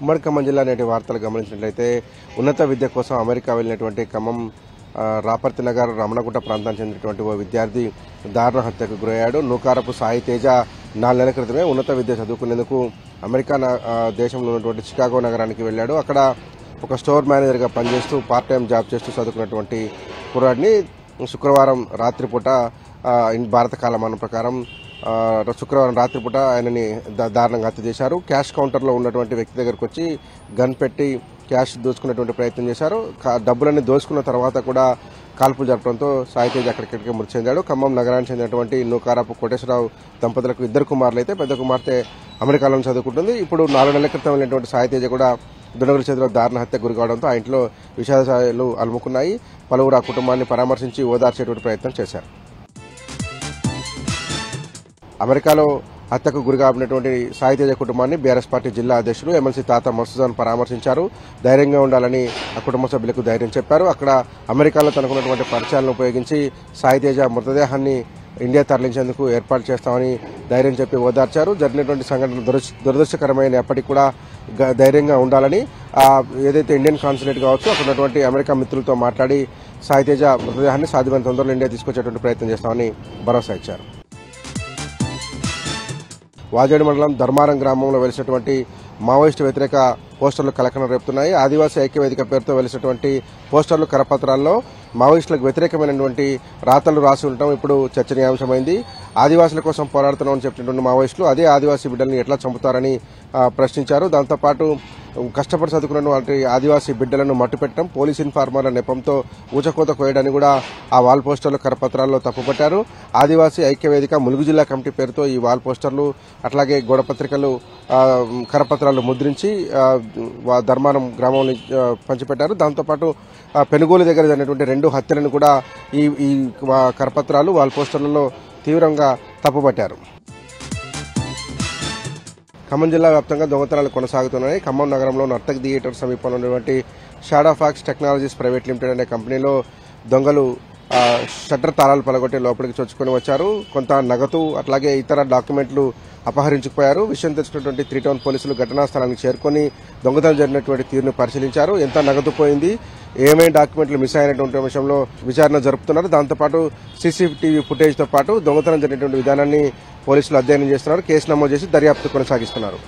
ఉమ్మడి ఖమ్మం జిల్లా నేటి వార్తలు గమనించినట్లయితే ఉన్నత విద్య కోసం అమెరికా వెళ్లినటువంటి ఖమ్మం రాపర్తి నగర్ రమణగుట్ట ప్రాంతానికి చెందినటువంటి ఓ విద్యార్థి దారుణ హత్యకు గురయ్యాడు. నూకారపు సాయి తేజ 4 నెలల క్రితమే ఉన్నత విద్య చదువుకునేందుకు అమెరికా దేశంలో ఉన్నటువంటి చికాగో నగరానికి వెళ్లాడు. అక్కడ ఒక స్టోర్ మేనేజర్గా పనిచేస్తూ పార్ట్ టైం జాబ్ చేస్తూ చదువుకున్నటువంటి కుర్రాడిని శుక్రవారం రాత్రిపూట భారత కాలమానం ప్రకారం శుక్రవారం రాత్రిపూట ఆయనని దారుణంగా హత్య చేశారు. క్యాష్ కౌంటర్లో ఉన్నటువంటి వ్యక్తి దగ్గరకు వచ్చి గన్ పెట్టి క్యాష్ దోచుకునేటువంటి ప్రయత్నం చేశారు. డబ్బులన్నీ దోచుకున్న తర్వాత కూడా కాల్పులు జరపడంతో సాయి తేజ్ అక్కడికి మృతి చెందాడు. ఖమ్మం నగరానికి చెందినటువంటి నూకారపు కోటేశ్వరరావు దంపతులకు 2 కుమారులు అయితే పెద్ద కుమార్తె అమెరికాలో చదువుకుంటుంది. ఇప్పుడు 4 నెలల క్రితం వెళ్ళినటువంటి సాయి తేజ్ కూడా దుండగుల చేతిలో దారుణ హత్య గురి కావడంతో ఆ ఇంట్లో విషాదాలు అలుముకున్నాయి. పలువురు ఆ కుటుంబాన్ని పరామర్శించి ఓదార్చేటువంటి ప్రయత్నం చేశారు. అమెరికాలో హత్యకు గురికాబడినటువంటి సాయి తేజ కుటుంబాన్ని బీఆర్ఎస్ పార్టీ జిల్లా అధ్యక్షుడు ఎమ్మెల్సీ తాత మర్సుజాన్ పరామర్శించారు. ధైర్యంగా ఉండాలని ఆ కుటుంబ సభ్యులకు ధైర్యం చెప్పారు. అక్కడ అమెరికాలో తనకున్నటువంటి పరిచయాలను ఉపయోగించి సాయి తేజ మృతదేహాన్ని ఇండియా తరలించేందుకు ఏర్పాటు చేస్తామని ధైర్యం చెప్పి ఓదార్చారు. జరిగినటువంటి సంఘటన దురదృష్టకరమైన ఎప్పటికీ కూడా ధైర్యంగా ఉండాలని ఏదైతే ఇండియన్ కాన్సులేట్ కావచ్చు అక్కడ ఉన్నటువంటి అమెరికా మిత్రులతో మాట్లాడి సాయి తేజ మృతదేహాన్ని సాధ్యమైన తొందరలో ఇండియా తీసుకొచ్చేటువంటి ప్రయత్నం చేస్తామని భరోసా ఇచ్చారు. వాజేడు మండలం ధర్మారం గ్రామంలో వెలిసినటువంటి మావోయిస్టు వ్యతిరేక పోస్టర్లు కలకలం రేపుతున్నాయి. ఆదివాసీ ఐక్యవేదిక పేరుతో వెలిసినటువంటి పోస్టర్లు కరపత్రాల్లో మావోయిస్టులకు వ్యతిరేకమైనటువంటి రాతలు రాసి ఉండటం ఇప్పుడు చర్చనీయాంశమైంది. ఆదివాసుల కోసం పోరాడుతున్నామని చెప్పినటువంటి మావోయిస్టులు అదే ఆదివాసీ బిడ్డల్ని ఎట్లా చంపుతారని ప్రశ్నించారు. దాంతోపాటు కష్టపడి చదువుకున్నటువంటి ఆదివాసీ బిడ్డలను మట్టుపెట్టడం, పోలీస్ ఇన్ఫార్మర్ల నెపంతో ఊచకోత కోయడాన్ని కూడా ఆ వాల్ పోస్టర్లు కరపత్రాల్లో తప్పుపట్టారు. ఆదివాసీ ఐక్యవేదిక ములుగు జిల్లా కమిటీ పేరుతో ఈ వాల్ పోస్టర్లు అట్లాగే గోడపత్రికలు కరపత్రాలు ముద్రించి ధర్మారం గ్రామంలో పంచిపెట్టారు. దాంతోపాటు పెనుగోలు దగ్గర జరిగినటువంటి 2 హత్యలను కూడా ఈ కరపత్రాలు వాల్ పోస్టర్లలో తీవ్రంగా తప్పుపట్టారు. ఖమ్మం జిల్లా వ్యాప్తంగా దొంగతనాలు కొనసాగుతున్నాయి. ఖమ్మం నగరంలో నర్తక్ థియేటర్ సమీపంలో ఉన్నటువంటి Shadow Fox Technologies Private Limited అనే కంపెనీలో దొంగలు షట్టర్ తాళాలు పలగొట్టి లోపలికి చొచ్చుకొని వచ్చారు. కొంత నగదు అట్లాగే ఇతర డాక్యుమెంట్లు అపహరించుకుపోయారు. విషయం తెలుసుకున్నటువంటి 3 టౌన్ పోలీసులు ఘటనా స్థలానికి చేరుకుని దొంగతనం జరిగినటువంటి తీరును పరిశీలించారు. ఎంత నగదు పోయింది, ఏమేమి డాక్యుమెంట్లు మిస్ అయినటువంటి విషయంలో విచారణ జరుపుతున్నారు. దాంతోపాటు సీసీటీవీ ఫుటేజ్తో పాటు దొంగతనం జరిగినటువంటి విధానాన్ని పోలీసులు అధ్యయనం చేస్తున్నారు. కేసు నమోదు చేసి దర్యాప్తు కొనసాగిస్తున్నారు.